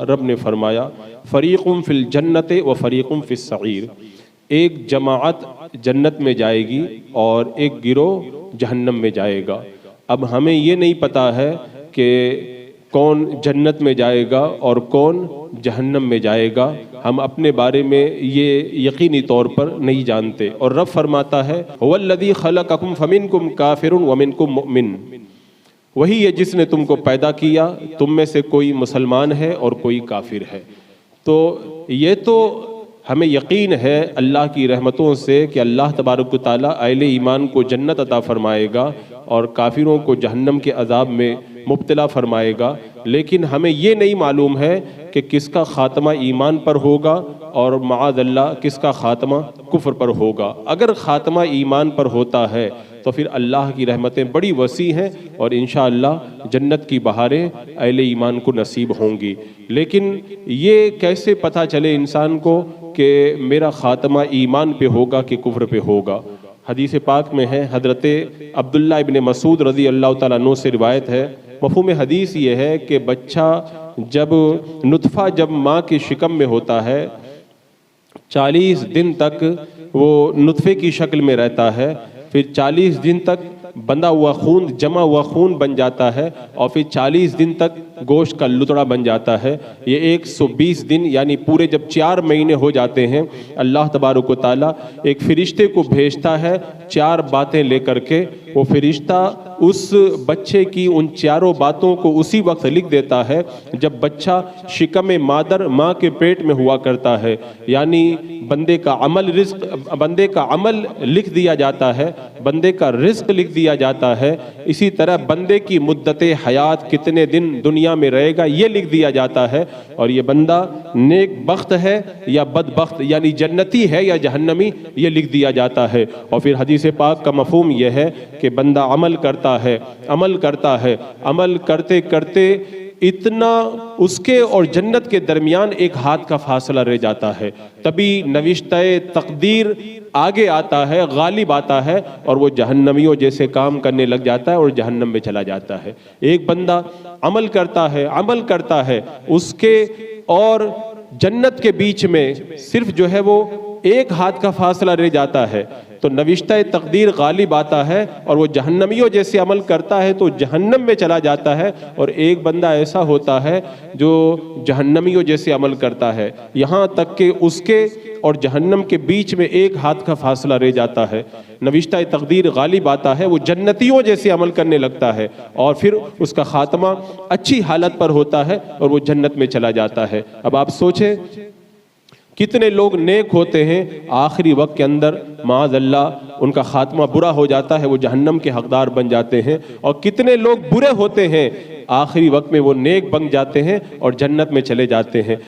رب نے فرمایا فریقم فی الجنت و فریقم فی السعیر، ایک جماعت جنت میں جائے گی اور ایک گروہ جہنم میں جائے گا۔ اب ہمیں یہ نہیں پتا ہے کہ کون جنت میں جائے گا اور کون جہنم میں جائے گا، ہم اپنے بارے میں یہ یقینی طور پر نہیں جانتے۔ اور رب فرماتا ہے هو الذی خلقکم فمنکم کافر ومنکم مؤمن، وہی ہے جس نے تم کو پیدا کیا، تم میں سے کوئی مسلمان ہے اور کوئی کافر ہے۔ تو یہ تو ہمیں یقین ہے اللہ کی رحمتوں سے کہ اللہ تبارک و تعالیٰ اہل ایمان کو جنت عطا فرمائے گا اور کافروں کو جہنم کے عذاب میں مبتلا فرمائے گا، لیکن ہمیں یہ نہیں معلوم ہے کہ کس کا خاتمہ ایمان پر ہوگا اور معاذ اللہ کس کا خاتمہ کفر پر ہوگا۔ اگر خاتمہ ایمان پر ہوتا ہے تو پھر اللہ کی رحمتیں بڑی وسیع ہیں اور انشاءاللہ جنت کی بہاریں اہل ایمان کو نصیب ہوں گی۔ لیکن یہ کیسے پتہ چلے انسان کو کہ میرا خاتمہ ایمان پہ ہوگا کہ کفر پہ ہوگا؟ حدیث پاک میں ہے، حضرت عبداللہ ابن مسعود رضی اللہ تعالیٰ عنہ سے روایت ہے، مفہوم حدیث یہ ہے کہ بچہ جب نطفہ جب ماں کے شکم میں ہوتا ہے 40 دن تک وہ نطفے کی شکل میں رہتا ہے، پھر 40 دن تک بندھا ہوا خون جمع ہوا خون بن جاتا ہے اور پھر 40 دن تک گوشت کا لتڑا بن جاتا ہے۔ یہ 120 دن یعنی پورے جب 4 مہینے ہو جاتے ہیں، اللہ تبارک و تعالیٰ ایک فرشتے کو بھیجتا ہے 4 باتیں لے کر کے۔ وہ فرشتہ اس بچے کی ان 4 باتوں کو اسی وقت لکھ دیتا ہے جب بچہ شکم مادر ماں کے پیٹ میں ہوا کرتا ہے، یعنی بندے کا عمل لکھ دیا جاتا ہے، بندے کا رزق لکھ دیا جاتا ہے، اسی طرح بندے کی مدت حیات کتنے دن دنیا میں رہے گا یہ لکھ دیا جاتا ہے، اور یہ بندہ نیک بخت ہے یا بدبخت یعنی جنتی ہے یا جہنمی یہ لکھ دیا جاتا ہے۔ اور پھر حدیث پاک کا مفہوم یہ ہے کہ بندہ عمل کرتا ہے، عمل کرتے کرتے اتنا اس کے اور جنت کے درمیان ایک ہاتھ کا فاصلہ رہ جاتا ہے، تبھی نوشتہ تقدیر آگے آتا ہے، غالب آتا ہے اور وہ جہنمیوں جیسے کام کرنے لگ جاتا ہے اور جہنم میں چلا جاتا ہے۔ ایک بندہ عمل کرتا ہے اس کے اور جنت کے بیچ میں صرف جو ہے وہ ایک ہاتھ کا فاصلہ رہ جاتا ہے، تو نوشتہ تقدیر غالب آتا ہے اور وہ جہنمیوں جیسے عمل کرتا ہے تو جہنم میں چلا جاتا ہے، اور ایک بندہ ایسا ہوتا ہے جو جہنمیوں جیسے عمل کرتا ہے، یہاں تک کہ اس کے اور جہنم کے بیچ میں ایک ہاتھ کا فاصلہ رہ جاتا ہے۔ نوشتہ تقدیر غالب آتا ہے، وہ جنتیوں جیسے عمل کرنے لگتا ہے اور پھر اس کا خاتمہ اچھی حالت پر ہوتا ہے اور وہ جنت میں چلا جاتا ہے۔ اب آپ سوچیں کتنے لوگ نیک ہوتے ہیں، آخری وقت کے اندر معاذ اللہ ان کا خاتمہ برا ہو جاتا ہے، وہ جہنم کے حقدار بن جاتے ہیں، اور کتنے لوگ برے ہوتے ہیں آخری وقت میں وہ نیک بن جاتے ہیں اور جنت میں چلے جاتے ہیں۔